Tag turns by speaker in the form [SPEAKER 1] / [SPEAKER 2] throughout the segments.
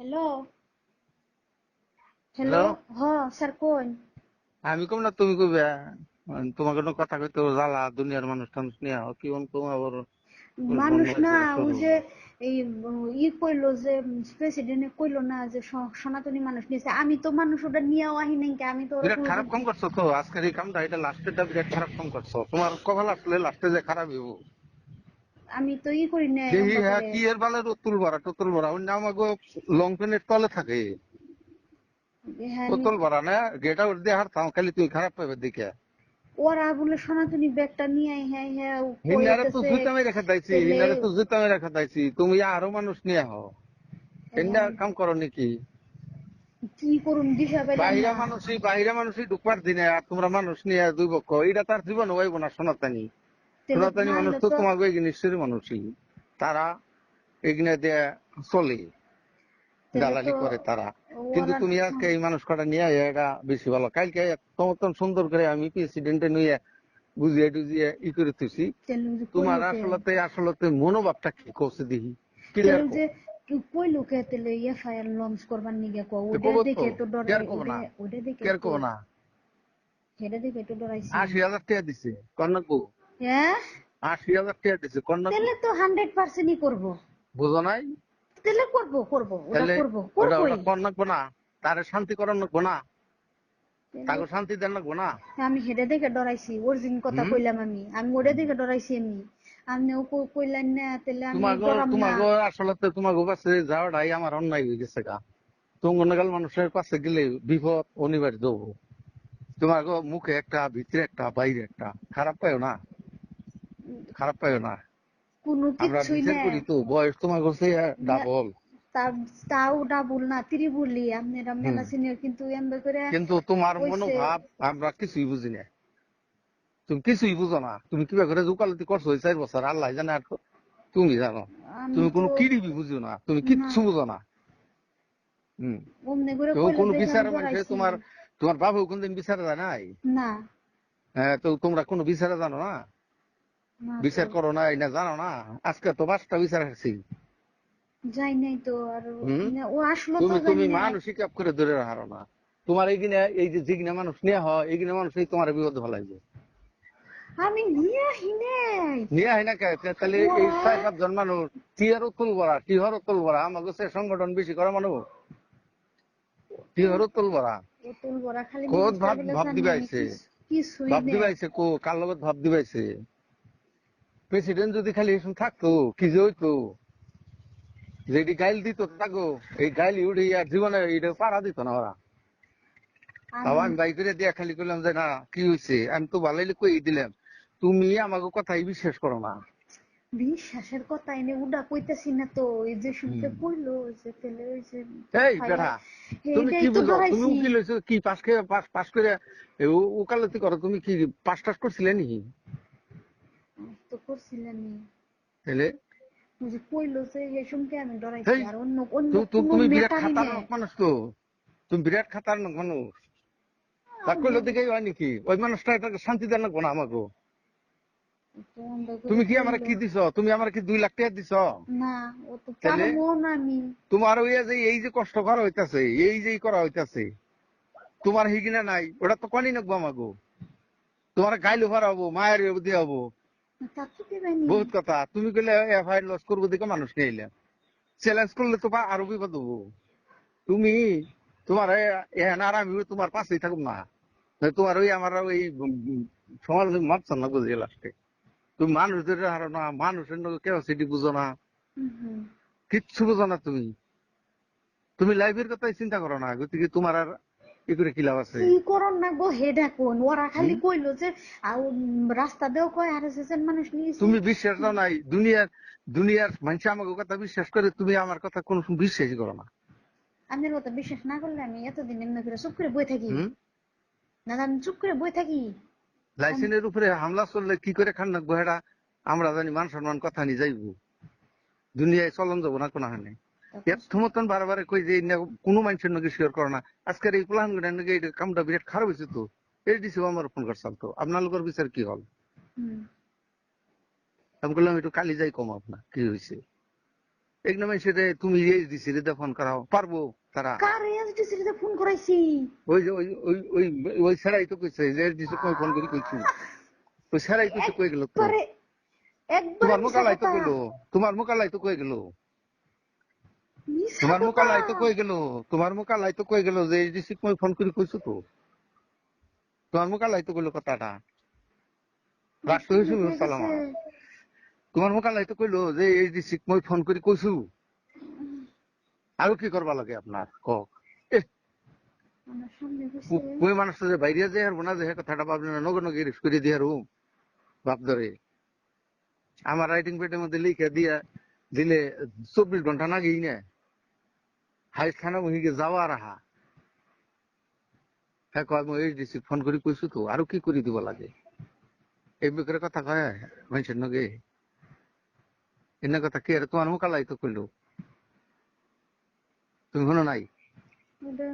[SPEAKER 1] Hello hello
[SPEAKER 2] hello.
[SPEAKER 1] Sir কোন
[SPEAKER 2] আমি কম না তুমি কইবে। তোমাকে কোনো কথা কইতে জ্বালা দুনিয়ার মানুষ টানুষ নিয়ে কি তোমার আবার
[SPEAKER 1] মানুষ না ওই
[SPEAKER 2] শুরু
[SPEAKER 1] যে
[SPEAKER 2] হলো।
[SPEAKER 1] এই কইলো যে প্রেসিডেন্ট কইলো না যে সনাতনী মানুষ নিয়েছে আমি তো মানুষ ওটা নিয়েও আহি নাই কে, আমি তো ওরা
[SPEAKER 2] বিরাট খারাপ
[SPEAKER 1] কোনোদিন
[SPEAKER 2] কাম করছো তো আজকের এই কামটা, এটা লাস্টেরটা বিরাট খারাপ কাম করছো। তোমার কপাল আসলে লাস্টে যে খারাপ হইব।
[SPEAKER 1] আমি তো করি না
[SPEAKER 2] দেহি
[SPEAKER 1] এরকম
[SPEAKER 2] হ্যাঁ
[SPEAKER 1] করে।
[SPEAKER 2] কি এর বালের টুতুল ভরা অন্য আমাকে লং পেনের তলে থাকে।
[SPEAKER 1] হ্যাঁ
[SPEAKER 2] টুতুল ভরা না গেটা উঠ দিয়ে হারতাম খালি তুমি খারাপ পাবে দিকে।
[SPEAKER 1] ওরা বলে সনাতনী ব্যাগটা নিয়ে হ্যাঁ হ্যাঁ
[SPEAKER 2] হিনারে তো
[SPEAKER 1] কইতেছে
[SPEAKER 2] জুতামে রেখে দিয়েছি,
[SPEAKER 1] তেলে
[SPEAKER 2] হিনারে তো জুতামে রেখে দিয়েছি, তুমি আরো মানুষ নিয়ে হও। এন্ডা
[SPEAKER 1] হ্যাঁ,
[SPEAKER 2] কাম করো নাকি?
[SPEAKER 1] কি করুন দিশা পেলাম না।
[SPEAKER 2] বাহিরা মানুষই ঢুকবার দিনে আর তোমরা মানুষ নিয়ে দুই পক্ষ, এটা তার জীবন হইব না। সনাতনী
[SPEAKER 1] তেলে
[SPEAKER 2] সনাতনী মানুষ
[SPEAKER 1] নাইলে
[SPEAKER 2] তো
[SPEAKER 1] তো
[SPEAKER 2] তোমাকে নিশ্চয়ই মানুষই, তারা এগুলো দিয়ে চলে,
[SPEAKER 1] তেলে
[SPEAKER 2] দালালি
[SPEAKER 1] তো
[SPEAKER 2] করে তারা। কিন্তু
[SPEAKER 1] ওরা
[SPEAKER 2] তুমি আজকে এই মানুষ কটা নিয়ে এটা বেশি ভালো। কালকে তোমার সুন্দর করে আমি প্রেসিডেন্টে নিয়ে বুঝিয়ে টুজিয়ে করে তুছি।
[SPEAKER 1] তেলে যে
[SPEAKER 2] তোমার
[SPEAKER 1] কইলোকে
[SPEAKER 2] আসলতে মনোভাবটা কি কৌছে দেখি,
[SPEAKER 1] তেলে
[SPEAKER 2] ক্লিয়ার কো।
[SPEAKER 1] যে কইলোকে তেলে এফআইআর লঞ্চ করবার নিগে কো
[SPEAKER 2] তো
[SPEAKER 1] ওটা
[SPEAKER 2] কব তো,
[SPEAKER 1] দেখে তো
[SPEAKER 2] কেয়ার
[SPEAKER 1] ডরাই
[SPEAKER 2] কব
[SPEAKER 1] ওটা
[SPEAKER 2] না,
[SPEAKER 1] ওটা দেখে
[SPEAKER 2] কেয়ার
[SPEAKER 1] তো
[SPEAKER 2] কব না।
[SPEAKER 1] হেডে দেখে তো ডরাইছি।
[SPEAKER 2] 80,000 টাকা দিছে কন্যাকু,
[SPEAKER 1] হ্যাঁ
[SPEAKER 2] 80,000 টাকা দিছে কন্যাকু।
[SPEAKER 1] তেলে তো 100%ই করবো।
[SPEAKER 2] বুঝো নাই?
[SPEAKER 1] তেলে করবো ওটা
[SPEAKER 2] তাহলে
[SPEAKER 1] করবো
[SPEAKER 2] ওটা
[SPEAKER 1] করবোই।
[SPEAKER 2] ওটা কর নাকবো না? তারে শান্তি করার নাকবো না?
[SPEAKER 1] তেলে
[SPEAKER 2] তাকে শান্তি দেন নাকবো না?
[SPEAKER 1] আমি হেডে দেখে ডরাইছি অরিজিন কথা
[SPEAKER 2] হুম।
[SPEAKER 1] কইলাম আমি আমি ওটা দেখে ডরাইছি আমি আপনিও কইলেন না তেলে আমি ডরাম না।
[SPEAKER 2] তোমাকে পাশে যাওয়াটাই আমার অন্যায় হয়ে গেছে গা। তুঙ্গনগাল মানুষের পাশে গেলে বিপদ অনিবার্য হবো। তোমাকে মুখে একটা, ভিতরে একটা, বাইরে একটা, খারাপ পাইও না, খারাপ পাইও না।
[SPEAKER 1] কোনো
[SPEAKER 2] আমরা
[SPEAKER 1] কিচ্ছুই
[SPEAKER 2] বিচার
[SPEAKER 1] না।
[SPEAKER 2] করি তো, বয়স তোমার কাছে ডাবল।
[SPEAKER 1] তাও ডাবল না ত্রিবুলি আপনারা
[SPEAKER 2] হুম।
[SPEAKER 1] মেলা সিনিয়র কিন্তু এমবে করে
[SPEAKER 2] কিন্তু তোমার
[SPEAKER 1] কইছে।
[SPEAKER 2] মনোভাব আমরা কিছুই বুঝি না। তুমি কিছুই বুঝো না, তুমি কিবা করে উকালতি করছো এই 4 বছর, আল্লাহ জানে আর তুমি জানো।
[SPEAKER 1] আমি
[SPEAKER 2] তুমি
[SPEAKER 1] তো
[SPEAKER 2] কোনো কিরিবি বুঝো না, তুমি
[SPEAKER 1] না
[SPEAKER 2] কিচ্ছু বুঝো না। হম।
[SPEAKER 1] অমনে করে
[SPEAKER 2] তো
[SPEAKER 1] কইলো
[SPEAKER 2] কোনো
[SPEAKER 1] দেখে
[SPEAKER 2] বিচার
[SPEAKER 1] আমি
[SPEAKER 2] মানুষে
[SPEAKER 1] ডরাইছি।
[SPEAKER 2] তোমার, তোমার বাবু কোনদিন বিচারে যায় নাই?
[SPEAKER 1] না
[SPEAKER 2] হ্যাঁ, তো তোমরা কোনো বিচারে জানো না?
[SPEAKER 1] না তো
[SPEAKER 2] বিচার করো না এটা জানো না? আজকে তো 5টা বিচার আসছি।
[SPEAKER 1] যাই নাই তো আর
[SPEAKER 2] হম।
[SPEAKER 1] ও আসলো তো
[SPEAKER 2] তুমি
[SPEAKER 1] যাই
[SPEAKER 2] তুমি
[SPEAKER 1] নাই।
[SPEAKER 2] মানসিক চাপ করে ধরে রাখো না। তোমার এইখানে এই যে যেগিনা মানুষ নিয়ে হয় এইখানে মানুষ এই তোমার বিপদ ফেলাইবে।
[SPEAKER 1] আমি নিয়ে আহি নাই।
[SPEAKER 2] নিয়ে হয় না কে? তাহলে এই
[SPEAKER 1] ওরা
[SPEAKER 2] 4-5 জন মানুষ টিয়ারও তুলবরা, টিহরও তুলবরা, আমাকে সে সংগঠন বেশি করে মানুষ টিহরও তুলবরা।
[SPEAKER 1] বোতল ভরা খালি
[SPEAKER 2] খোদ
[SPEAKER 1] মুখটা
[SPEAKER 2] ভাব
[SPEAKER 1] বলে
[SPEAKER 2] ভাব
[SPEAKER 1] জানি আমি
[SPEAKER 2] দিবাইছে,
[SPEAKER 1] কিছুই
[SPEAKER 2] ভাব
[SPEAKER 1] নেই।
[SPEAKER 2] দিবাইছে কো কার লগত ভাব দিবাইছে। প্রেসিডেন্ট যদি খালি এসব থাকতো কি যে হইতো, যেটি গাইল দিত থাকো, এই গাইল উঠে আর জীবনে এটা পাড়া দিত না ওরা। তাও
[SPEAKER 1] আমি
[SPEAKER 2] আমি বাই করে দিয়া খালি করলাম যে না কি হয়েছে, আমি তো ভালোই কই দিলাম, তুমি আমাকে কথাই বিশ্বাস করো না।
[SPEAKER 1] বিশ্বাসের কথা এনে উডা কইতেছি না তো এই যে শুনতে
[SPEAKER 2] হুম।
[SPEAKER 1] কইলো যে তেলে ওই যে
[SPEAKER 2] এই
[SPEAKER 1] এফআইআর
[SPEAKER 2] বেটা, তুমি
[SPEAKER 1] এইটাই
[SPEAKER 2] কি
[SPEAKER 1] তো
[SPEAKER 2] বুঝো? তুমি
[SPEAKER 1] ডরাইছি।
[SPEAKER 2] উকিল হয়েছো কি? পাশ করে পাশ করে উকালতি করো? তুমি কি পাস টাস করছিলে নি?
[SPEAKER 1] তো করছিলামই।
[SPEAKER 2] তাহলে
[SPEAKER 1] ওই যে কইলো যে এই শুনতে আমি ডরাইছি
[SPEAKER 2] এই
[SPEAKER 1] আর অন্য অন্য কোনো
[SPEAKER 2] তুমি বিরাট
[SPEAKER 1] ম্যাটারই না।
[SPEAKER 2] খাতারনাক মানুষ তো, তুমি বিরাট খাতারনাক মানুষ। তা কইলো
[SPEAKER 1] আমি
[SPEAKER 2] দিকেই হয় নাকি? ওই মানুষটা এটাকে শান্তি দেন না আমাকে।
[SPEAKER 1] তো অন্ধ করে
[SPEAKER 2] তুমি কি আমার
[SPEAKER 1] কইলো।
[SPEAKER 2] কি দিছ? তুমি আমার কি 2 লাখ টাকা দিছ?
[SPEAKER 1] না ও তো
[SPEAKER 2] তাহলে
[SPEAKER 1] পারবো না আমি।
[SPEAKER 2] তোমার ওই যে এই যে কষ্ট করা হইতাছে, এই যে করা হইতাছে, তোমার হিগিনা নাই ওটা তো কনি নাকবো আমাকে। তোমার গাইলো ভরা হবো, মায়ের দিয়ে হবো,
[SPEAKER 1] তা তো দিবেনি।
[SPEAKER 2] বহুত কথা। তুমি কইলে এফআইআর লস করবো দিকে মানুষ নিয়ে এলাম, চ্যালেঞ্জ করলে তো আরো বিপদ হবো। তুমি তোমার এখানে আর আমি তোমার পাশেই থাকুম না। তোমার ওই আমার ওই সমাজ মাপছ না বুঝে লাস্টে। তুমি মানুষদের হারো না, মানুষের ক্যাপাসিটি বুঝো না,
[SPEAKER 1] হুম।
[SPEAKER 2] কিচ্ছু বুঝো না তুমি। তুমি লাইফের কথাই চিন্তা করো না, গতিকে তোমার আর ই করে কি লাভ আছে?
[SPEAKER 1] কি করন না গো হেডা কোন ওরা খালি
[SPEAKER 2] হম।
[SPEAKER 1] কইলো যে রাস্তা দেও কয় আর এসেছেন মানুষ নিয়েছে।
[SPEAKER 2] তুমি বিশ্বাস দাও নাই দুনিয়ার, দুনিয়ার মানুষ আমাকে কথা বিশ্বাস করে, তুমি আমার কথা কোনো সময় বিশ্বাসই করো না।
[SPEAKER 1] আপনার কথা বিশ্বাস না করলে আমি এতদিন এমনি করে চুপ করে বই থাকি।
[SPEAKER 2] হম।
[SPEAKER 1] না আমি চুপ করে বই থাকি।
[SPEAKER 2] লাইসেন্সের উপরে হামলা চললে কি করে খান না হেডা আমরা জানি। মান সম্মান কথা নিয়ে যাইব, দুনিয়ায় চলন যাবো না কোনো হানে। এত মতন বারবার কই যে কোনো মানুষের নাকি শেয়ার করো না। আজকের এই প্লান নাকি এই কামটা বিরাট খারাপ হয়েছে তো, এই দিছে আমার ফোন করছাল তো আপনার লোকের বিচার কি হল? আমি বললাম একটু কালি যাই কম আপনার কি হয়েছে। এক নামে সেটা তুমি এইচডিসি রে ফোন করাও পারবো তারা?
[SPEAKER 1] কার এসডিসি তে ফোন করাইছি?
[SPEAKER 2] ওই যে ওই ওই ওই ওই স্যারাই তো কইছে যে এইচডিসি কই ফোন করে কইছি, ওই স্যারাই কইছে কই গেল তো?
[SPEAKER 1] একবারে একবারে
[SPEAKER 2] তোমার
[SPEAKER 1] মিছা
[SPEAKER 2] মোকালাই তো
[SPEAKER 1] কথা।
[SPEAKER 2] কইলো, তোমার মোকালাই তো কই গেল,
[SPEAKER 1] মিছা
[SPEAKER 2] তোমার
[SPEAKER 1] কথা।
[SPEAKER 2] মোকালাই তো কই গেল, তোমার মোকালাই তো কই গেল যে এইচডিসি কই ফোন করে কইছো তো, তোমার মোকালাই তো কইলো কথাটা।
[SPEAKER 1] আমার
[SPEAKER 2] রাখতে
[SPEAKER 1] সন্দেহ
[SPEAKER 2] হয়েছিল
[SPEAKER 1] হয়ে গেছে।
[SPEAKER 2] সালামা, তোমার মোকালাই তো কইলো যে এইচডিসি কই ফোন করে কইছো। আরো কি করবা লাগে আপনার ক?
[SPEAKER 1] আমার সন্দেহ হয়েছে।
[SPEAKER 2] ওই মানুষটা যে বাইরে যে হারবো না, যে কথাটা ভাবলেন না, নগর নগর করে দিয়ে হারু বাপ ধরে। আমার রাইটিং পেডের মধ্যে লিখে দিয়া দিলে 24 ঘন্টা না গেই না হাই থানা মহিকে যাওয়া রাহা। হ্যাঁ কয় মই এইচডিসি ফোন করে কইছো তো, আরো কি করে দিব লাগে? এই বেকারের কথা কয় মানুষের নগে, এনে কথা কি আর তোমার মোকালাই তো কইলো, তুমি শোনো নাই?
[SPEAKER 1] ওটা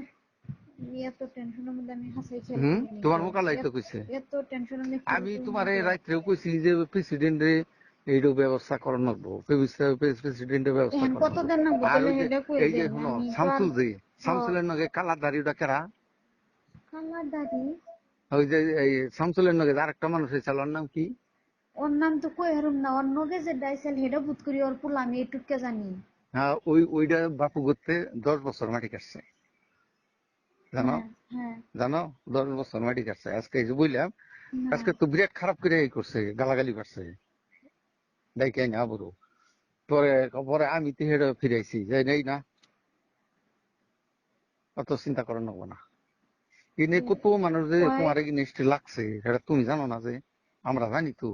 [SPEAKER 1] এত টেনশনের মধ্যে আমি হাসাই খেয়াল
[SPEAKER 2] হম,
[SPEAKER 1] করিনি
[SPEAKER 2] তোমার
[SPEAKER 1] তো।
[SPEAKER 2] মোকালাই তো কইছে।
[SPEAKER 1] এত টেনশন আমি খেয়াল
[SPEAKER 2] আমি
[SPEAKER 1] করিনি
[SPEAKER 2] তোমার
[SPEAKER 1] তো।
[SPEAKER 2] রাত্রেও কইছি যে প্রেসিডেন্ট রে এইটাও ব্যবস্থা করার লাগবো, প্রেসিডেন্টের ব্যবস্থা
[SPEAKER 1] এখন
[SPEAKER 2] করার
[SPEAKER 1] কত
[SPEAKER 2] লাগবো।
[SPEAKER 1] দেন না
[SPEAKER 2] আর
[SPEAKER 1] বদলে
[SPEAKER 2] ওই যে
[SPEAKER 1] হেডে কই
[SPEAKER 2] এই যে
[SPEAKER 1] দেন
[SPEAKER 2] শোনো
[SPEAKER 1] আমি তো আর।
[SPEAKER 2] শামসুল, যে
[SPEAKER 1] হ।
[SPEAKER 2] শামসুলের নগে কালার দাড়িটা কেরা,
[SPEAKER 1] কালার দাড়ি।
[SPEAKER 2] ওই যে এই শামসুলের নগে আরেকটা মানুষ ছিল, ওর নাম কি?
[SPEAKER 1] ওর নাম তো কই হারুম না, অন্য গে যে ডাইসেল হেডে বুত করি ওর পুলা আমি এটুকে জানি।
[SPEAKER 2] হ্যাঁ ওইটা বাপু করতে 10 বছর মাটি কাটছে, জানো?
[SPEAKER 1] হ্যাঁ হ্যাঁ।
[SPEAKER 2] জানো 10 বছর মাটি কাটছে। আজকে এই যে বললাম,
[SPEAKER 1] না।
[SPEAKER 2] আজকে তো বিরাট খারাপ করে এই করছে, গালাগালি করছে ডাইকে না বড়। পরে পরে আমি তো হেডে ফিরাইছি যে নেই না, অত চিন্তা করার নেবো না। এনে কত মানুষ যে
[SPEAKER 1] কয়
[SPEAKER 2] তোমার এগেইনস্টে লাগছে সেটা তুমি জানো না? যে আমরা জানি তো।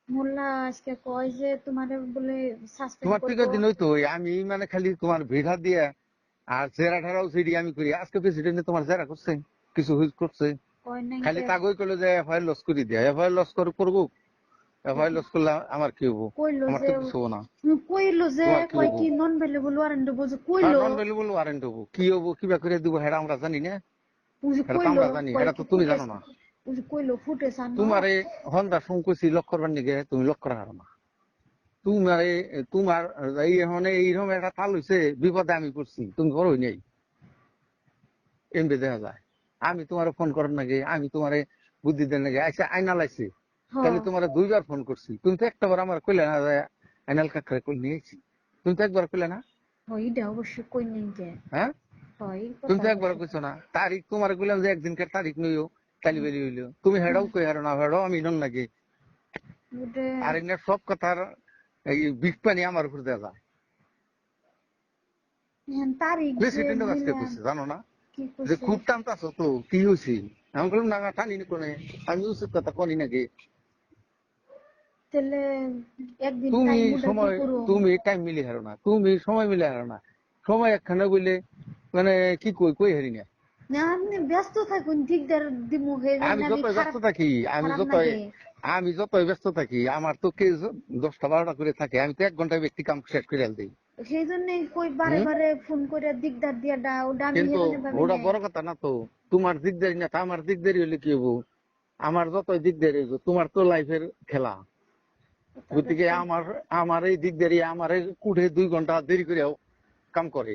[SPEAKER 1] মোল্লা আজকে কয় যে তোমারে বলে সাসপেন্ড
[SPEAKER 2] তোমার
[SPEAKER 1] করবো।
[SPEAKER 2] টিকের দিন হইতো আমি মানে খালি তোমার ভিড়া দিয়ে আর জেরা ঠেরাও সেটি আমি করি। আজকে প্রেসিডেন্টে তোমার জেরা করছে, কিছু হুইজ করছে,
[SPEAKER 1] কয় নাই
[SPEAKER 2] খালি
[SPEAKER 1] কে।
[SPEAKER 2] তাগই করলো যে এফআইআর লস করে দিয়া, এফআইআর লস করবো, এফআইআর লস করলে আমার কি হবো?
[SPEAKER 1] কইলো
[SPEAKER 2] আমার
[SPEAKER 1] যে
[SPEAKER 2] তো কিছু হবো না।
[SPEAKER 1] কইলো যে
[SPEAKER 2] তোমার কি
[SPEAKER 1] কয়
[SPEAKER 2] হবো?
[SPEAKER 1] কি নন ভ্যালুয়েবল ওয়ারেন্ট বলছে
[SPEAKER 2] আর
[SPEAKER 1] কইলো।
[SPEAKER 2] নন ভ্যালুয়েবল ওয়ারেন্ট হবো, কি হবো কিবা করে দিব সেটা আমরা জানি না,
[SPEAKER 1] বুঝি
[SPEAKER 2] সেটা তো
[SPEAKER 1] কইলো
[SPEAKER 2] আমরা জানি,
[SPEAKER 1] কয়
[SPEAKER 2] সেটা তো
[SPEAKER 1] কি
[SPEAKER 2] তুমি
[SPEAKER 1] ফুটেজ।
[SPEAKER 2] জানো না।
[SPEAKER 1] বুঝি কইলো ফুটেজ আনো।
[SPEAKER 2] তোমারে হন্দা সংকোচি লক করবার নিগে তুমি লক করা হারো না। তোমার তোমার এই এখন এইরকম একটা তাল হইছে, বিপদে আমি পড়ছি, তুমি বড়ই নেই এমনি দেখা যায়। আমি তোমার ফোন করার নাকি, আমি তোমার বুদ্ধি দেন নাকি, আচ্ছা আইনাল আইছি,
[SPEAKER 1] হ।
[SPEAKER 2] তাহলে তোমার 2বার ফোন করছি, তুমি তো একটাবার আমার কইলে না যে আইনাল কাকরে কই নিয়েছি, তুমি তো একবার কইলে না?
[SPEAKER 1] হইডা অবশ্য কই নাই কে।
[SPEAKER 2] হ্যাঁ,
[SPEAKER 1] হয়
[SPEAKER 2] তুমি
[SPEAKER 1] কথা
[SPEAKER 2] তো একবার
[SPEAKER 1] অবশ্য।
[SPEAKER 2] কইছো না তারিখ, তোমার কইলাম যে একদিনকার তারিখ নইও, কালি বেরি হইলো, তুমি হেডাও কই হারো না, হেডাও আমি নন নাকি।
[SPEAKER 1] ওটা
[SPEAKER 2] আর এনে সব কথার এই বিষ পানি আমার উপর দেওয়া যায়।
[SPEAKER 1] এখন তারিখ যে
[SPEAKER 2] প্রেসিডেন্টও আজকে
[SPEAKER 1] দিলাম।
[SPEAKER 2] কইছে জানো না,
[SPEAKER 1] কি
[SPEAKER 2] যে
[SPEAKER 1] কইছে?
[SPEAKER 2] খুব টানতাছো তো, কি হয়েছে? আমি বললাম না টানি নি কোনে, আমি উচিত কথা কনি নাকি।
[SPEAKER 1] তাহলে একদিন
[SPEAKER 2] তুমি
[SPEAKER 1] টাইম ওটা কি
[SPEAKER 2] সময়,
[SPEAKER 1] করুম?
[SPEAKER 2] তুমি টাইম মিলে হারো না, তুমি সময় মিলে হারো না, সময় একখানে বললে মানে কি কই কই হারি না।
[SPEAKER 1] না আপনি ব্যস্ত থাকুন দিকদার দিমু হয়ে যায়
[SPEAKER 2] আমি
[SPEAKER 1] না আমি
[SPEAKER 2] যতই ব্যস্ত
[SPEAKER 1] খারাপ।
[SPEAKER 2] থাকি, আমি
[SPEAKER 1] খারাপ
[SPEAKER 2] যতই,
[SPEAKER 1] লাগে।
[SPEAKER 2] আমি যতই ব্যস্ত থাকি, আমার তো কে 10টা 12টা করে থাকে, আমি তো 1 ঘন্টায় ব্যক্তি কাম শেষ করে দিই।
[SPEAKER 1] সেই জন্যই কই বারে
[SPEAKER 2] হম,
[SPEAKER 1] বারে ফোন করে দিকদার দিয়া ওটা আমি
[SPEAKER 2] কিন্তু
[SPEAKER 1] হেজনে ভাবি
[SPEAKER 2] ওটা
[SPEAKER 1] নাই।
[SPEAKER 2] বড় কথা না তো। তোমার দিকদারি না, তা আমার দিকদারি হলে কি হবো? আমার যতই দিকদারি হইব, তোমার তো লাইফের খেলা।
[SPEAKER 1] কথাটা
[SPEAKER 2] গতিকে
[SPEAKER 1] তো।
[SPEAKER 2] আমার, আমার এই দিকদারি আমার কুঠে 2 ঘন্টা দেরি করেও কাম করে,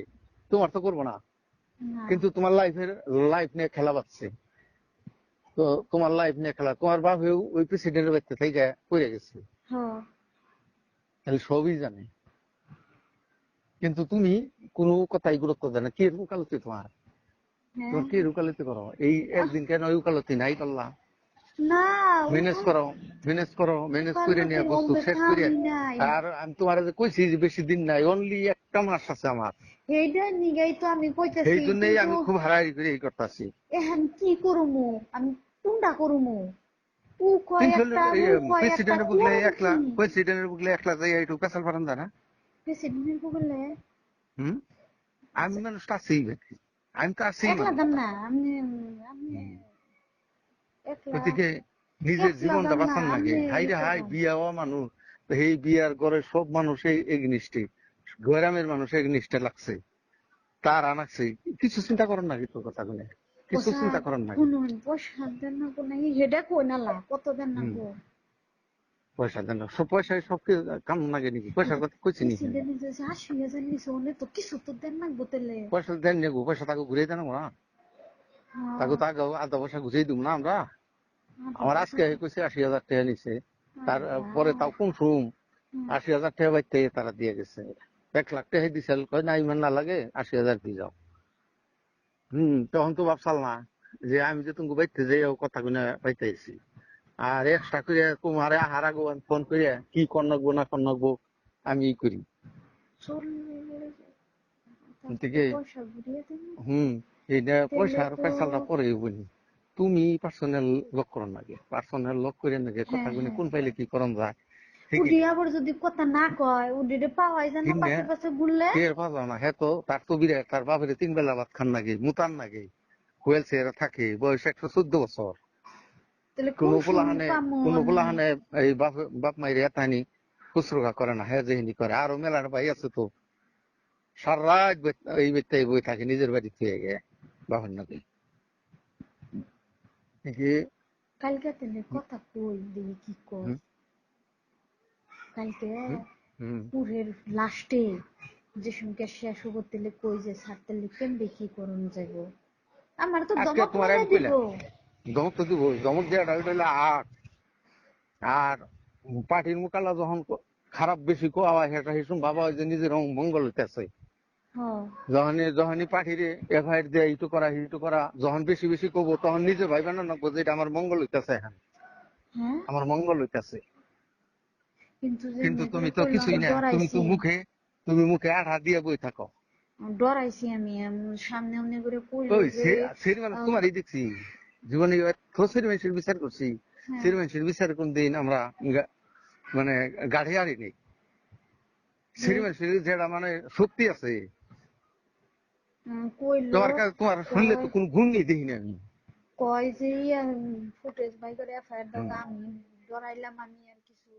[SPEAKER 2] তোমার তো করবো না।
[SPEAKER 1] না।
[SPEAKER 2] কিন্তু তোমার লাইফ নিয়ে খেলা পাচ্ছে, তো তোমার লাইফ নিয়ে খেলা, তোমার বাপেও ওই প্রেসিডেন্টের বাড়িতে থেকে পড়ে গেছে,
[SPEAKER 1] হ।
[SPEAKER 2] তাহলে সবই জানে। কিন্তু তুমি কোনো কথাই গুরুত্ব দেয় না, কি উকালতি তোমার,
[SPEAKER 1] হ্যাঁ।
[SPEAKER 2] তোমার কি উকালতি করো? এই
[SPEAKER 1] আহ,
[SPEAKER 2] একদিন কেন ওই উকালতি নাই করলা?
[SPEAKER 1] না।
[SPEAKER 2] ম্যানেজ
[SPEAKER 1] উকাল
[SPEAKER 2] করো, ম্যানেজ করো, ম্যানেজ করে নিয়ে
[SPEAKER 1] উকালতির
[SPEAKER 2] বস্তু
[SPEAKER 1] অঙ্গে
[SPEAKER 2] শেষ করে।
[SPEAKER 1] কামই নাই।
[SPEAKER 2] আর আমি তোমার যে কইছি যে বেশি দিন নাই, অনলি 1টা মাস আছে আমার,
[SPEAKER 1] এইটা নিগাই তো আমি
[SPEAKER 2] সেই
[SPEAKER 1] কইতেছি
[SPEAKER 2] জন্যই
[SPEAKER 1] কিন্তু
[SPEAKER 2] আমি খুব হারাহারি করে এই করতেছি।
[SPEAKER 1] এখন কি করুমু? আমি কোনটা করুমু? ও কয় একটা আর ও কয় একটা
[SPEAKER 2] প্রেসিডেন্টের বুকলে
[SPEAKER 1] করুম
[SPEAKER 2] একলা,
[SPEAKER 1] কি?
[SPEAKER 2] প্রেসিডেন্টের বুকলে একলা যাই একটু পেশাল পারেন না।
[SPEAKER 1] প্রেসিডেন্টের বগলে।
[SPEAKER 2] হম, আমি
[SPEAKER 1] আচ্ছা।
[SPEAKER 2] মানুষটা আছি, আমি তো আছি
[SPEAKER 1] একলা
[SPEAKER 2] মানুষ।
[SPEAKER 1] দাম না আমি। আমি
[SPEAKER 2] হুম।
[SPEAKER 1] একলা।
[SPEAKER 2] গতিকে নিজের
[SPEAKER 1] একলা
[SPEAKER 2] জীবনটা
[SPEAKER 1] দাম না
[SPEAKER 2] বাঁচান লাগে,
[SPEAKER 1] আমি
[SPEAKER 2] হাই
[SPEAKER 1] ই
[SPEAKER 2] রে হাই,
[SPEAKER 1] করবাম।
[SPEAKER 2] বিয়া হওয়া মানুষ, তো এই বিয়ার ঘরে সব মানুষ এই এগনিষ্ঠে, গ্রামের মানুষ এগনিষ্ঠে লাগছে, তার আনাচ্ছে, কিছু চিন্তা করেন না কিন্তু কথাগুলো, কিছু
[SPEAKER 1] পয়সা
[SPEAKER 2] চিন্তা করেন না।
[SPEAKER 1] শুনুন পয়সা দেন না কোন হেডে কই নালা কত দেন না
[SPEAKER 2] হম,
[SPEAKER 1] গো।
[SPEAKER 2] পয়সা দেন না। সব পয়সায় সব কাম লাগে নাকি? পয়সার কথা কইছি নি?
[SPEAKER 1] প্রেসিডেন্ট যে 80,000 নিছে ওনে তো কিছু তো দেন না গোতেলে।
[SPEAKER 2] পয়সা দেন নেগো, পয়সা তাকে ঘুরিয়ে দেন না, তাকে তো আগে আধা পয়সা ঘুরিয়ে দিব না আমরা। আমার আজকে কইছে 80,000 টাকা নিছে, তারপরে তাও কোন সুম 80,000 টাকা বাইতে তারা দিয়ে গেছে। 1,00,000 টাকা দিছে, কয় না ইমান না লাগে 80,000 দিয়ে যাও। তখন তো ভাবসাল না যে আমি যে তুমি বাইতে যাই কথা গুনে পাইতেছি। আর এক্সট্রা করে তোমার আহার আগে ফোন করে কি কর নাকবো না কর নাকবো আমি ই করি। ঠিক
[SPEAKER 1] পয়সা ঘুরিয়ে দেন
[SPEAKER 2] এইটা
[SPEAKER 1] তেলে
[SPEAKER 2] পয়সার
[SPEAKER 1] তো
[SPEAKER 2] পয়সাটা পরে বলি। তুমি পার্সোনাল লক করন লাগে, পার্সোনাল লক করে নাকি কথা
[SPEAKER 1] হ্যাঁ
[SPEAKER 2] গুনে
[SPEAKER 1] হ্যাঁ
[SPEAKER 2] কোন পাইলে
[SPEAKER 1] হ্যাঁ
[SPEAKER 2] কি করন যায়। ঠিক
[SPEAKER 1] উডি আবার যদি কথা না কয় উডিরে পাওয়াই যায় না
[SPEAKER 2] কিনে
[SPEAKER 1] পাশে পাশে ঘুরলে।
[SPEAKER 2] টের পাওয়া না। হ্যাঁ তো তার তো বিরাট, তার বাপের 3 বেলা ভাত খান নাকি মুতান নাকি হুয়েলছে এরা থাকে, বয়স 114 বছর।
[SPEAKER 1] তাহলে কোন
[SPEAKER 2] কোনো
[SPEAKER 1] সময়
[SPEAKER 2] পোলাহানে
[SPEAKER 1] পামো
[SPEAKER 2] কোনো
[SPEAKER 1] আমি।
[SPEAKER 2] পোলাহানে এই বাপ বাপ মাইরে এতানি খুচরোকা করে না, হ্যাঁ যেহিনি করে। আরো মেলার ভাই আছে তো সারা রাত এই বেতাই বই থাকে নিজের বাড়ি থেকে গে বাপের নাকি।
[SPEAKER 1] কালকে তেলে কথা কই দেখি কি কয়। কালকে
[SPEAKER 2] হুম
[SPEAKER 1] পুরের লাস্টে যে সঙ্গে শেষ হবো তেলে কই যে ছাড়তে কেমবে কি করুন যাব। আমার তো
[SPEAKER 2] আজকে
[SPEAKER 1] দমক
[SPEAKER 2] তোমার
[SPEAKER 1] মেরে
[SPEAKER 2] আমি
[SPEAKER 1] দিব।
[SPEAKER 2] কইলাম ধমক তো দিব, ধমক দেওয়াটা ওইটা হইলো আর পার্টির মোকালা যখন খারাপ বেশি কোয়া হয় সেটা হিসুম বাবা হয় যে নিজের মঙ্গল হইতেছে।
[SPEAKER 1] হ্যাঁ
[SPEAKER 2] যখনই পার্টিরে এফআইআর দেয় ইটু করা হিটু করা, যখন বেশি বেশি কবো তখন নিজে ভাইবা না নকবো যে এটা আমার মঙ্গল হইতেছে, এখন
[SPEAKER 1] হ্যাঁ
[SPEAKER 2] আমার মঙ্গল হইতেছে।
[SPEAKER 1] কিন্তু যে
[SPEAKER 2] কিন্তু
[SPEAKER 1] মেয়ে করে
[SPEAKER 2] তুমি তো
[SPEAKER 1] করলো
[SPEAKER 2] কিছুই
[SPEAKER 1] আমি
[SPEAKER 2] না,
[SPEAKER 1] ডরাইছি।
[SPEAKER 2] তুমি মুখে আঠা দিয়ে বই থাকো।
[SPEAKER 1] ডরাইছি আমি সামনে অমনি করে কইলো
[SPEAKER 2] ওই
[SPEAKER 1] যে
[SPEAKER 2] সেরি মানুষ তোমারই দেখছি জীবনে, সেরি মানুষের বিচার করছি।
[SPEAKER 1] হ্যাঁ
[SPEAKER 2] সেরি মানুষের বিচার কোন দিন আমরা মানে গাড়ি আড়ি নেই। সেরি মানুষের যেটা মানে সত্যি আছে
[SPEAKER 1] কইলো
[SPEAKER 2] তোমার কাছে, তোমার শুনলে তো
[SPEAKER 1] কয়
[SPEAKER 2] কোন গুণ নেই দেখি না আমি।
[SPEAKER 1] কয় যে ফুটেজ বাই করে এফআইআর দাও
[SPEAKER 2] হুম।
[SPEAKER 1] আমি ডরাইলাম আমি আর কিছু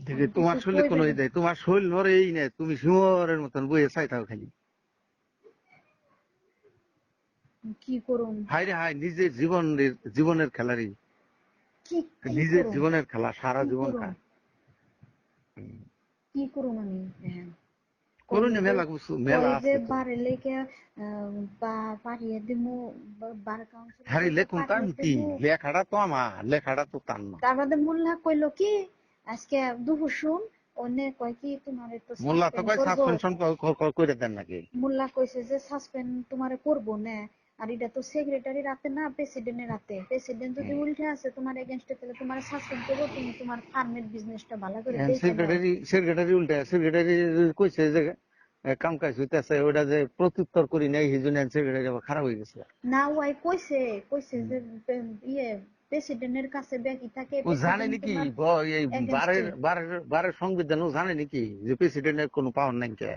[SPEAKER 2] দেখি
[SPEAKER 1] আমি কিছু
[SPEAKER 2] তোমার শরীরে
[SPEAKER 1] কইবে
[SPEAKER 2] কোনো
[SPEAKER 1] না।
[SPEAKER 2] দেয়, তোমার শরীর নড়েই নেই, তুমি শিমরের মতন বইয়ে চাই থাও খালি।
[SPEAKER 1] কি করুম
[SPEAKER 2] হাই রে হাই, নিজের জীবনের জীবনের খেলারই,
[SPEAKER 1] কি কি
[SPEAKER 2] নিজের
[SPEAKER 1] করুম
[SPEAKER 2] জীবনের খেলা সারা
[SPEAKER 1] কি
[SPEAKER 2] জীবন
[SPEAKER 1] করুম
[SPEAKER 2] খায়।
[SPEAKER 1] কি করুম আমি হ্যাঁ
[SPEAKER 2] করুন
[SPEAKER 1] কইলো যে
[SPEAKER 2] মেলা কিছু মেলা
[SPEAKER 1] কয় যে
[SPEAKER 2] আছে তো।
[SPEAKER 1] বারে লেগে পাঠিয়ে দিমু বার কাউন্সিলে
[SPEAKER 2] হ্যাঁ
[SPEAKER 1] লেগে
[SPEAKER 2] লেখুন তার
[SPEAKER 1] পাঠিয়ে
[SPEAKER 2] কি,
[SPEAKER 1] দিমু।
[SPEAKER 2] লেখাটা তো আমার, লেখাটা তো তার না।
[SPEAKER 1] তার বাদে মোল্লা কইলো কি আজকে দুপুর শুন অন্য কয় কি তোমার তো
[SPEAKER 2] মোল্লা তো
[SPEAKER 1] সাসপেন্ড
[SPEAKER 2] কয়
[SPEAKER 1] করবো।
[SPEAKER 2] সাসপেনশন করে দেন নাকি?
[SPEAKER 1] মোল্লা কইছে যে সাসপেন্ড তোমারে করবো না। আর এটা তো সেক্রেটারি রাতে না প্রেসিডেন্টের রাতে, প্রেসিডেন্ট যদি উল্টে আছে তোমার এগেনস্টে তাহলে তোমার সাসপেন্ড করবো, তুমি তোমার ফার্মের বিজনেসটা ভালো করে দেখে নাও।
[SPEAKER 2] সেক্রেটারি উল্টা, সেক্রেটারি কইছে যে কাম কাজ হইতেছে ওটা যে প্রত্যুত্তর করি নাই, সেই জন্য সেক্রেটারি আবার খারাপ হয়ে গেছে।
[SPEAKER 1] না ওয়াই কইছে কইছে যে ইয়ে প্রেসিডেন্টের কাছে ব্যাকি থাকে,
[SPEAKER 2] ও জানে
[SPEAKER 1] প্রেসিডেন্ট
[SPEAKER 2] নাকি
[SPEAKER 1] তোমার
[SPEAKER 2] এই
[SPEAKER 1] এগেনস্টে।
[SPEAKER 2] বারের বারের বারের সংবিধান ও জানে নাকি যে প্রেসিডেন্টের কোনো পাওয়ার নাই কে?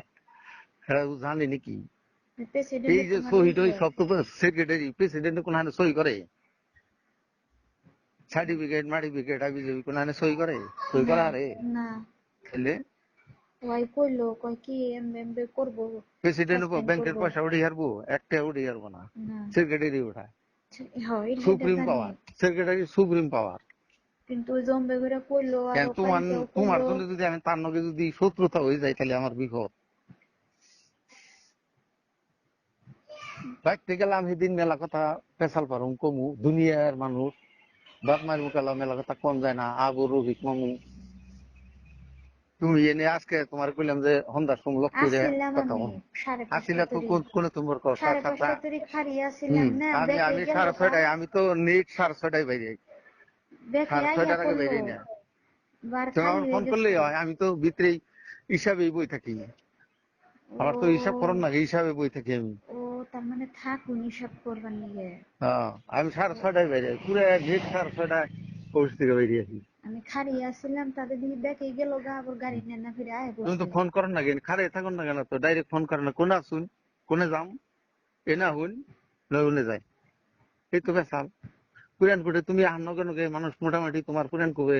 [SPEAKER 2] হ্যাঁ ও জানে নাকি এই
[SPEAKER 1] প্রেসিডেন্টের
[SPEAKER 2] যে
[SPEAKER 1] তোমার
[SPEAKER 2] সহি টহি
[SPEAKER 1] ইয়ে
[SPEAKER 2] সব তো সেক্রেটারি প্রেসিডেন্ট কোন হানে সই করে? সার্টিফিকেট মার্টিফিকেট আবি যাবি কোন হানে সই করে? সই
[SPEAKER 1] না
[SPEAKER 2] করা আরে
[SPEAKER 1] না
[SPEAKER 2] তাহলে
[SPEAKER 1] ওয়াই কইলো কয় কি এমবে করবো,
[SPEAKER 2] প্রেসিডেন্ট
[SPEAKER 1] সাসপেন্ড
[SPEAKER 2] ব্যাংকের
[SPEAKER 1] করবো।
[SPEAKER 2] পয়সা উঠে হারবো? একটা উঠে হারবো না,
[SPEAKER 1] না
[SPEAKER 2] সেক্রেটারি উঠায়।
[SPEAKER 1] হয় এটা
[SPEAKER 2] সুপ্রিম
[SPEAKER 1] জানি।
[SPEAKER 2] পাওয়ার, সেক্রেটারি সুপ্রিম পাওয়ার।
[SPEAKER 1] কিন্তু ওই জম্বে করে কইলো
[SPEAKER 2] কেন
[SPEAKER 1] আরো
[SPEAKER 2] তোমার,
[SPEAKER 1] কালকেও
[SPEAKER 2] তোমার
[SPEAKER 1] কইলো।
[SPEAKER 2] জন্য যদি আমি তার নগে যদি শত্রুতা হয়ে যাই তাহলে আমার বিপদ। বাইতে গেলাম সেদিন মেলা কথা পেশাল পারুম কমু, দুনিয়ার মানুষ বাপ মায়ের মুখালা মেলা কথা কম যায় না। আবু রফিক মামু তুমি এনে আজকে তোমার কইলাম যে সন্ধ্যার সময় লক্ষ্য করে
[SPEAKER 1] আসছিলাম
[SPEAKER 2] কথা
[SPEAKER 1] আমি
[SPEAKER 2] কম।
[SPEAKER 1] 5:30
[SPEAKER 2] আসিলা তো
[SPEAKER 1] তরি,
[SPEAKER 2] কোন তোমার কথা
[SPEAKER 1] 5:30 তরি খাড়ি আসছিলাম না
[SPEAKER 2] আমি
[SPEAKER 1] ব্যাকে
[SPEAKER 2] আমি
[SPEAKER 1] গেল গা।
[SPEAKER 2] 6:30, আমি তো নেট 6:30 বাইরে,
[SPEAKER 1] ব্যাকে আইয়া
[SPEAKER 2] 6:30 আগে
[SPEAKER 1] পড়লো
[SPEAKER 2] বাইরে না।
[SPEAKER 1] বার
[SPEAKER 2] তুমি
[SPEAKER 1] খালি
[SPEAKER 2] আমার
[SPEAKER 1] হয়ে
[SPEAKER 2] ফোন
[SPEAKER 1] গেছে।
[SPEAKER 2] করলেই হয়, আমি তো ভিতরেই হিসাবেই বই থাকি। আমার তো হিসাব
[SPEAKER 1] ও
[SPEAKER 2] করুন না, হিসাবে বই থাকি আমি।
[SPEAKER 1] ও তার মানে থাকুন হিসাব করবার নিয়ে।
[SPEAKER 2] হ্যাঁ আমি 6:30 বাইরে, পুরো নেট 6:30 অফিস থেকে বেরিয়েছি।
[SPEAKER 1] আমি খাড়ি আসছিলাম তাদের দিকে ব্যাকে গেল গা আবার গাড়ি নিয়ে না ফিরে আয়
[SPEAKER 2] তুমি তো
[SPEAKER 1] পড়ছে।
[SPEAKER 2] ফোন করেন না কেন, খারে থাকুন না কেন, তো ডাইরেক্ট ফোন করেন না, কোনে আসুন কোনে যাম এ না হুন নয় যায়, এই তো বেসাল। পুরান কোটে তুমি আহ নগে নগে মানুষ মোটামুটি তোমার পুরান কোবে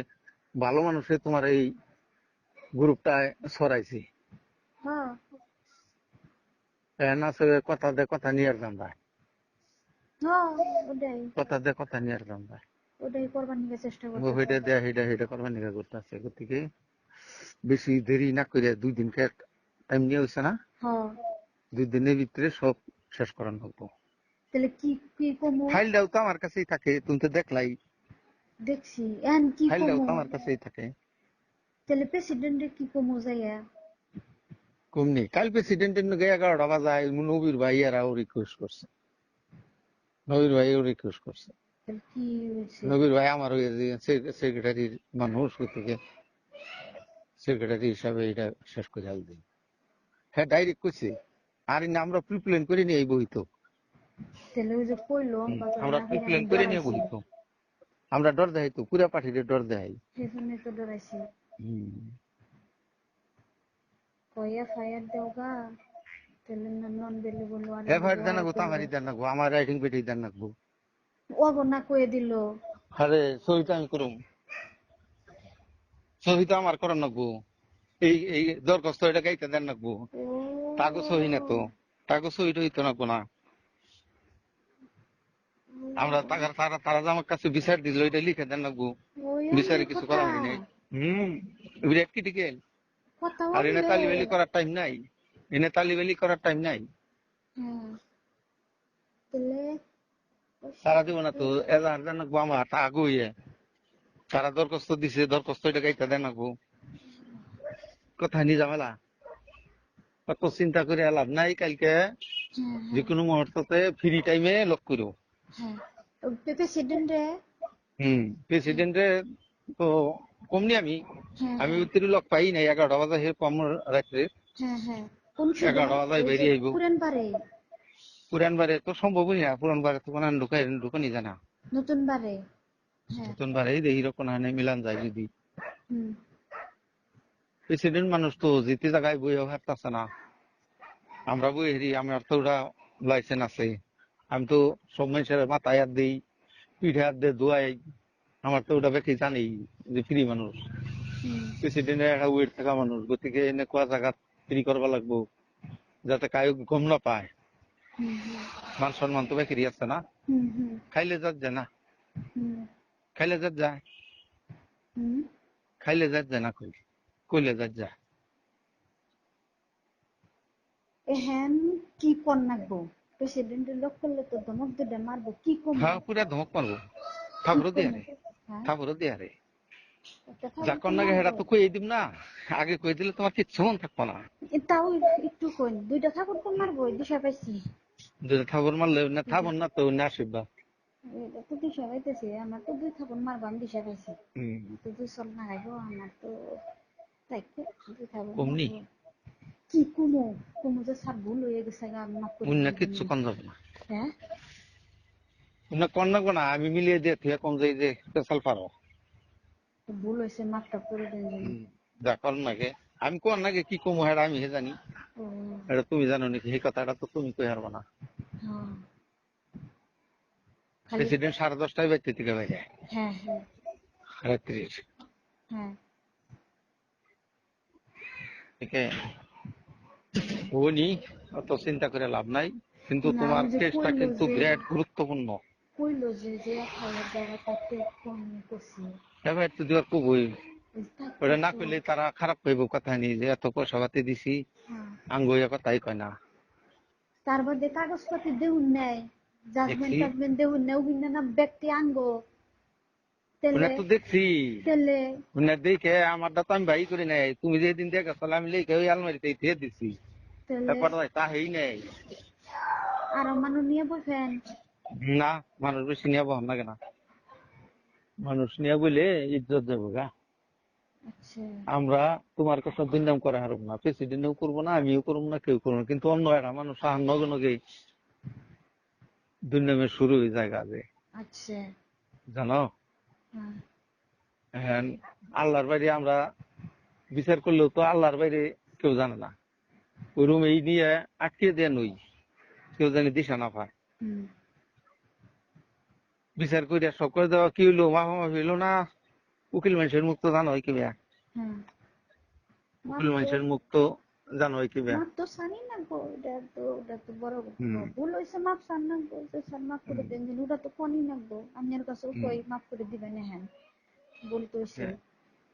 [SPEAKER 2] ভালো মানুষে তোমার এই গ্রুপটায় ছড়াইছি।
[SPEAKER 1] হ্যাঁ
[SPEAKER 2] না সে কথা দে কথা নিয়ে আর যাম ভাই,
[SPEAKER 1] হ্যাঁ ওটাই।
[SPEAKER 2] কথা দে কথা নিয়ে আর যাম ভাই।
[SPEAKER 1] ওটাই করবার নিয়ে চেষ্টা
[SPEAKER 2] ও
[SPEAKER 1] করতেছে।
[SPEAKER 2] হেটা দেয়া হেটা করবার নিকা করতেছে গতিকে বেশি দেরি না করে 2 দিনকে টাইম নিয়ে হয়েছে না,
[SPEAKER 1] হ্যাঁ
[SPEAKER 2] 2 দিনের ভিতরে সব শেষ করানো হতো।
[SPEAKER 1] তাহলে কি কি কমু?
[SPEAKER 2] ফাইলটাও তো আমার কাছেই থাকে, তুমি তো দেখলাই,
[SPEAKER 1] দেখছি এখন কি
[SPEAKER 2] ফাইলটাও
[SPEAKER 1] কমু?
[SPEAKER 2] তো আমার কাছেই থাকে।
[SPEAKER 1] তাহলে প্রেসিডেন্টের কি কমু যাইয়া?
[SPEAKER 2] কমনি কাল প্রেসিডেন্টের নাকি 11টা বাজায় নবীর ভাই এরাও রিকোয়েস্ট করছে, নবীর ভাইও রিকোয়েস্ট করছে।
[SPEAKER 1] তাহলে কি হয়েছে?
[SPEAKER 2] নবীর ভাই আমার ওই সেক্রেটারির মানুষ, গতিকে সেক্রেটারি হিসাবে এটা শেষ করে দিই। হ্যাঁ ডাইরেক্ট করছে, আর না আমরা প্রিপ্লেন করে নিয়ে এই বই তো,
[SPEAKER 1] তাহলে ওই যে কইলো অঙ্কা
[SPEAKER 2] আমরা
[SPEAKER 1] নাকি আমি
[SPEAKER 2] প্রিপ্লেন করে নিয়ে
[SPEAKER 1] ডরাইছি,
[SPEAKER 2] বই তো, আমরা ডর দেখাই তো, পুরা পার্টিতে ডর দেখাই।
[SPEAKER 1] সেই জন্য তো ডরাইছি। কইয়া ফায়ার দেও গা, তাহলে নন বেলে বললো আরে
[SPEAKER 2] এফআইআর দেন
[SPEAKER 1] বুয়া
[SPEAKER 2] নাকবো,
[SPEAKER 1] করলো
[SPEAKER 2] তামারি দেন নাকবো, আমার রাইটিং পেটি দেন নাকবো।
[SPEAKER 1] ও না কয়ে দিল।
[SPEAKER 2] আরে সই তো আমি করুম, সই তো আমার করার নাকবো, এই এই দরখাস্ত এটা গাইতে দেন নাকবো,
[SPEAKER 1] ও
[SPEAKER 2] তাগো সহি না তো, তাগো সহি টহি তো নাকবো না। আমরা তারা তারা তারা যে আমার কাছে বিচার দিল এটা লিখে দেন নাকবো,
[SPEAKER 1] ওই
[SPEAKER 2] বিচারে
[SPEAKER 1] অনেক
[SPEAKER 2] কিছু
[SPEAKER 1] কথা,
[SPEAKER 2] করা হয় নাই। বিরাট ক্রিটিক্যাল।
[SPEAKER 1] কথা
[SPEAKER 2] আর এনে
[SPEAKER 1] বললে।
[SPEAKER 2] তালিবালি করার টাইম নাই, এনে তালিবালি করার টাইম নাই।
[SPEAKER 1] হ্যাঁ তাহলে
[SPEAKER 2] তারা দিব না তো, এজাহার দেন নাকবো আমার তাগো ইয়ে, তারা দরখাস্ত দিছে, দরখাস্ত এটা গাইতে দেন নাকবো, কোথায় নিয়ে ঝামেলা, অত চিন্তা করে লাভ নাই। কালকে
[SPEAKER 1] হ্যাঁ
[SPEAKER 2] যে
[SPEAKER 1] হ্যাঁ
[SPEAKER 2] কোনো মুহূর্ততে ফ্রি টাইমে লক করো।
[SPEAKER 1] হ্যাঁ প্রেসিডেন্টে।
[SPEAKER 2] প্রেসিডেন্টে তো কমনি আমি,
[SPEAKER 1] হ্যাঁ
[SPEAKER 2] আমি
[SPEAKER 1] হ্যাঁ
[SPEAKER 2] উত্তরে লক পাই নাই, 11টা বাজে হে কম রাত্রে,
[SPEAKER 1] হ্যাঁ হ্যাঁ কোন সুযোগ?
[SPEAKER 2] 11টা বাজায়
[SPEAKER 1] ওই যে
[SPEAKER 2] বেরিয়ে আইব।
[SPEAKER 1] পুরান পারে,
[SPEAKER 2] পুরান বারে তো সম্ভবই না, পুরান বারে তো কোনো ঢুকানি জানা,
[SPEAKER 1] নতুন বারে। হ্যাঁ
[SPEAKER 2] নতুন বারে দেখি রকম হানে মিলান যায় যদি।
[SPEAKER 1] হুম
[SPEAKER 2] প্রেসিডেন্ট মানুষ তো যেতে জায়গায় বই হারতাছে না, আমরা বই হেরি, আমার তো ওরা লাইসেন্স আছে, আমি তো সব মানুষের মাথায় হাত দিই, পিঠে হাত দিয়ে ধোয়াই, আমার তো ওটা বেশি জানি যে ফ্রি মানুষ,
[SPEAKER 1] হুম
[SPEAKER 2] প্রেসিডেন্টের একটা ওয়েট থাকা মানুষ, গতিকে এনে কোয়া জায়গা ফ্রি করবা লাগবো যাতে কায়ো গম না পায়।
[SPEAKER 1] হুম হুম
[SPEAKER 2] মান সম্মান তো বেশি আছে না,
[SPEAKER 1] হুম হুম
[SPEAKER 2] খাইলে যাত যায় না,
[SPEAKER 1] হুম
[SPEAKER 2] খাইলে যাত যায়,
[SPEAKER 1] হুম
[SPEAKER 2] খাইলে যাত যায় না, কইলে যাত যায়।
[SPEAKER 1] এহেন কি কর নাকবো? প্রেসিডেন্টের লোক করলে তো ধমক দিতে মারবো, কি কমু?
[SPEAKER 2] হ্যাঁ পুরা ধমক মারবো,
[SPEAKER 1] কি
[SPEAKER 2] থাপড়ও দিয়া
[SPEAKER 1] কমু?
[SPEAKER 2] রে,
[SPEAKER 1] হ্যাঁ
[SPEAKER 2] থাপড়ও দিয়া রে,
[SPEAKER 1] একটা
[SPEAKER 2] যা
[SPEAKER 1] খাবার
[SPEAKER 2] কর
[SPEAKER 1] তো
[SPEAKER 2] না হেরা
[SPEAKER 1] মারবো।
[SPEAKER 2] তো কই দিব না, আগে কই দিলে তোমার কিচ্ছু মন থাকবো না।
[SPEAKER 1] তাও একটু কইন, দুইটা থাপড় তো মারবো, দিশা পাইছি।
[SPEAKER 2] যদি থাপড় মারলে না,
[SPEAKER 1] দুইটা,
[SPEAKER 2] থাপড় না তো না আসিবা।
[SPEAKER 1] এটা তো দিশা পাইতেছি, আমার তো দুই থাপড় মারবো, আমি দিশা পাইছি।
[SPEAKER 2] হম
[SPEAKER 1] তো দুই চল না খাইবো আমার তো, তাই দুই থাপড়
[SPEAKER 2] কমনি
[SPEAKER 1] মারবো। কি কমু? কমু যে স্যার ভুল হয়ে গেছে গা, মাফ করে
[SPEAKER 2] অন্য
[SPEAKER 1] দিবেন
[SPEAKER 2] কিচ্ছু
[SPEAKER 1] নি।
[SPEAKER 2] কন যাবে না,
[SPEAKER 1] হ্যাঁ
[SPEAKER 2] অন্য কন লাগবো না, আমি মিলিয়ে দিয়ে তুই কম যাই যে স্পেশাল পারো।
[SPEAKER 1] তো ভুল হয়েছে, মাফ টাফ করে দেন জানি।
[SPEAKER 2] যা কর নাগে, আমি কোন নাগে কি কমু হেরা আমি হে জানি,
[SPEAKER 1] ও
[SPEAKER 2] এটা তুমি জানো নাকি, এই কথাটা তো তুমি কই হারবা না।
[SPEAKER 1] হ্যাঁ খালি।
[SPEAKER 2] প্রেসিডেন্ট 10:30টায় বাইতে থেকে বাইরে
[SPEAKER 1] হ্যাঁ হ্যাঁ
[SPEAKER 2] রাত্রির,
[SPEAKER 1] হ্যাঁ
[SPEAKER 2] ঠিক আছে উনি অত চিন্তা করে লাভ নাই, কিন্তু
[SPEAKER 1] না
[SPEAKER 2] তোমার
[SPEAKER 1] ওই যে
[SPEAKER 2] কেসটা
[SPEAKER 1] কইলো
[SPEAKER 2] কিন্তু
[SPEAKER 1] যে,
[SPEAKER 2] বিরাট গুরুত্বপূর্ণ।
[SPEAKER 1] কইলো যে খাওয়ার জায়গা করতে কম করছি।
[SPEAKER 2] এবার তো দেওয়ার কবই,
[SPEAKER 1] থাকতে
[SPEAKER 2] ওটা না
[SPEAKER 1] তো।
[SPEAKER 2] করলে তারা খারাপ কইব, কথা নি যে এত পয়সা পাতি দিছি,
[SPEAKER 1] হ্যাঁ
[SPEAKER 2] আঙ্গুয়া কথাই কয় না।
[SPEAKER 1] তার বাদে কাগজপাতি দেউন নাই, জাজমেন্ট
[SPEAKER 2] দেখছি
[SPEAKER 1] টাজমেন্ট দেউন নাই, ওগুলো না ব্যক্তি আনবো।
[SPEAKER 2] উনি
[SPEAKER 1] তেলে
[SPEAKER 2] তো দেখছি,
[SPEAKER 1] তেলে
[SPEAKER 2] উনি দেখে আমারটা তো আমি বাই করি নাই, তুমি যেদিন দেখে আসলে আমি লিখে ওই আলমারিতে দিয়ে দিছি,
[SPEAKER 1] তেলে
[SPEAKER 2] ব্যাপার তা হেই নাই।
[SPEAKER 1] আরো মানুষ নিয়ে বসেন।
[SPEAKER 2] না মানুষ বেশি নিয়ে বহন লাগে না, মানুষ নিয়ে বলে ইজ্জত যাবো গা।
[SPEAKER 1] আচ্ছা
[SPEAKER 2] আমরা তোমার কথা দুর্নাম করা হারব না, প্রেসিডেন্টও করবো না, আমিও করবো না, কেউ করবো না, কিন্তু অন্য একটা মানুষ নগে নগে দুর্নামের শুরু হয়ে যায় যে,
[SPEAKER 1] আচ্ছা
[SPEAKER 2] জানো।
[SPEAKER 1] হ্যাঁ
[SPEAKER 2] হ্যাঁ, আল্লাহর বাইরে আমরা বিচার করলেও তো আল্লাহর বাইরে কেউ জানে না, ওই রুম এই নিয়ে আটকে দেয়া নই, কেউ জানি দিশা না পায়।
[SPEAKER 1] হুম
[SPEAKER 2] বিচার করিয়া সব করে দেওয়া কি হইলো, মাফা হইলো না, উকিল মানুষের মুক্ত জানো হয় কি
[SPEAKER 1] হ্যাঁ মাফ
[SPEAKER 2] উকিল
[SPEAKER 1] তো।
[SPEAKER 2] মানুষের মুক্ত জানো কি বে
[SPEAKER 1] মাপ তো সানি না গো, ওটা তো বড়
[SPEAKER 2] হুম
[SPEAKER 1] ভুল হয়েছে, মাপ সান না গো, যে স্যার মাফ করে দেন, যে ওটা তো কোনই না গো, আপনার কাছে কই মাফ করে দিবেন, হ্যাঁ ভুল তো হয়েছে,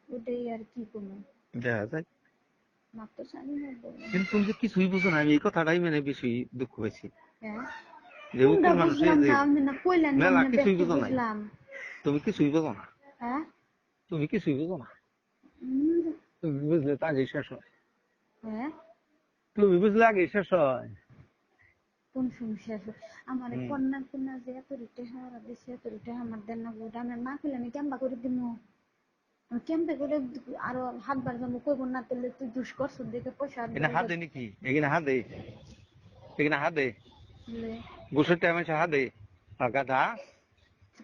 [SPEAKER 1] ওটাই আর কি কোনো,
[SPEAKER 2] দেখা যায়।
[SPEAKER 1] মাপ তো সানি না গো।
[SPEAKER 2] কিন্তু তুমি যে কিছুই বুঝো না, আমি এই কথাটাই মানে বেশি দুঃখ পাইছি
[SPEAKER 1] হ্যাঁ
[SPEAKER 2] যে
[SPEAKER 1] কোনটা
[SPEAKER 2] উকিল মানুষের
[SPEAKER 1] বুঝলাম
[SPEAKER 2] যে
[SPEAKER 1] না, আপনি না কইলেন না,
[SPEAKER 2] মেলা
[SPEAKER 1] আপনি
[SPEAKER 2] কিছুই
[SPEAKER 1] ব্যক্তি
[SPEAKER 2] বুঝো নাই,
[SPEAKER 1] বুঝলাম।
[SPEAKER 2] তুমি কিছুই বুঝো না,
[SPEAKER 1] হ্যাঁ
[SPEAKER 2] তুমি কিছুই বুঝো না,
[SPEAKER 1] উম,
[SPEAKER 2] তুমি বুঝলে তো আগে শেষ হয়,
[SPEAKER 1] হ্যাঁ
[SPEAKER 2] তুমি বুঝলে আগে শেষ হয়।
[SPEAKER 1] কোন সমস্যা আছে আমার
[SPEAKER 2] হুম।
[SPEAKER 1] কন্যা কন্যা যে এত রিটে হাওয়া দিছে, এত রিটে আমার দেন না গো, আমরা না খেলে আমি কেমবা করে দিমু, আমি কেমবে করে আরো হাতবার যাবো, কইব না তাহলে তুই দুষ করছ দেখে পয়সা
[SPEAKER 2] এখানে হাত দে নাকি, এখানে হাত দে, এখানে হাত দে,
[SPEAKER 1] দিলে,
[SPEAKER 2] গোসের টাইমে হাত দে, আর গাধা।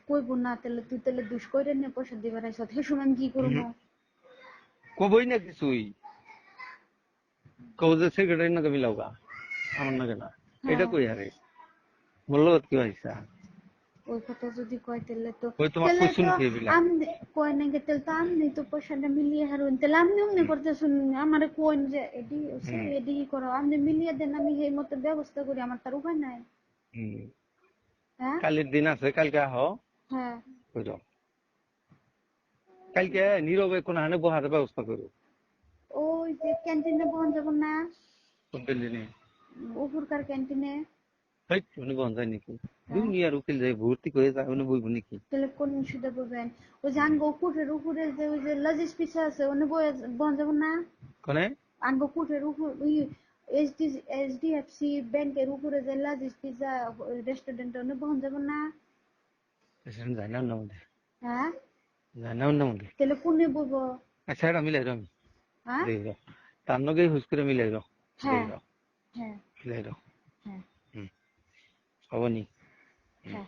[SPEAKER 1] কইব না তাহলে তুই তাহলে দুষ করে নিয়ে পয়সা দিবার আইস, সে সময় আমি কি করবো?
[SPEAKER 2] কবই না কিছুই, কব যে সেক্রেটারি নাকি মিলাওগা, আমার নাকি না, এটা
[SPEAKER 1] হ্যাঁ
[SPEAKER 2] কই আরে বললো কি হয়েছে,
[SPEAKER 1] ওই কথা যদি কয় তাহলে তো,
[SPEAKER 2] ওই তোমার
[SPEAKER 1] তাহলে
[SPEAKER 2] কুসুম
[SPEAKER 1] তো
[SPEAKER 2] খেয়ে বিলা।
[SPEAKER 1] আমনে কয় নাকি, তাহলে তো আমনি তো পয়সাটা মিলিয়ে হারুন, তাহলে আপনি অমনি করতেছেন, আমারে কোন যে এডি সে
[SPEAKER 2] হুম
[SPEAKER 1] এডি করো, আপনি মিলিয়ে দেন, আমি সেই মতো ব্যবস্থা করি, আমার তার উপায় নাই।
[SPEAKER 2] হুম।
[SPEAKER 1] হ্যাঁ
[SPEAKER 2] কালির দিন আছে, কালকে আহ
[SPEAKER 1] হ্যাঁ
[SPEAKER 2] কইরো, কালকে নীরবে কোন হানে বহার ব্যবস্থা করো।
[SPEAKER 1] ওই যে ক্যান্টিনে বহন যাব না,
[SPEAKER 2] কোন দিনে
[SPEAKER 1] উপরকার ক্যান্টিনে।
[SPEAKER 2] হেই উনি বন্ধ যায় নাকি,
[SPEAKER 1] হ্যাঁ
[SPEAKER 2] দুনিয়ার উকিল যায় ভর্তি করে যায়, উনি বইব নাকি।
[SPEAKER 1] তাহলে কোন সুবিধা পাবেন? ওই যে আঙ্গ কুটের উপরে যে ওই যে লজিস পিছা আছে, ওনে বহন যাব না,
[SPEAKER 2] কোনে
[SPEAKER 1] আঙ্গ কুটের উপর ওই এইচডিএফসি ব্যাংকের উপরে যে লজিস পিজা রেস্টুরেন্ট, ওনে বহন যাব না।
[SPEAKER 2] পেশেন্ট যায় না মধ্যে,
[SPEAKER 1] হ্যাঁ
[SPEAKER 2] যায় না মধ্যে।
[SPEAKER 1] তাহলে কোনে বইব?
[SPEAKER 2] আচ্ছা এটা মিলাই রো আমি,
[SPEAKER 1] হ্যাঁ
[SPEAKER 2] দেই রো, তার নগে হুস করে মিলাই রো, দেই
[SPEAKER 1] হ্যাঁ
[SPEAKER 2] রো,
[SPEAKER 1] হ্যাঁ
[SPEAKER 2] মিলাই রো।
[SPEAKER 1] হ্যাঁ
[SPEAKER 2] হুম হবনি।
[SPEAKER 1] হ্যাঁ।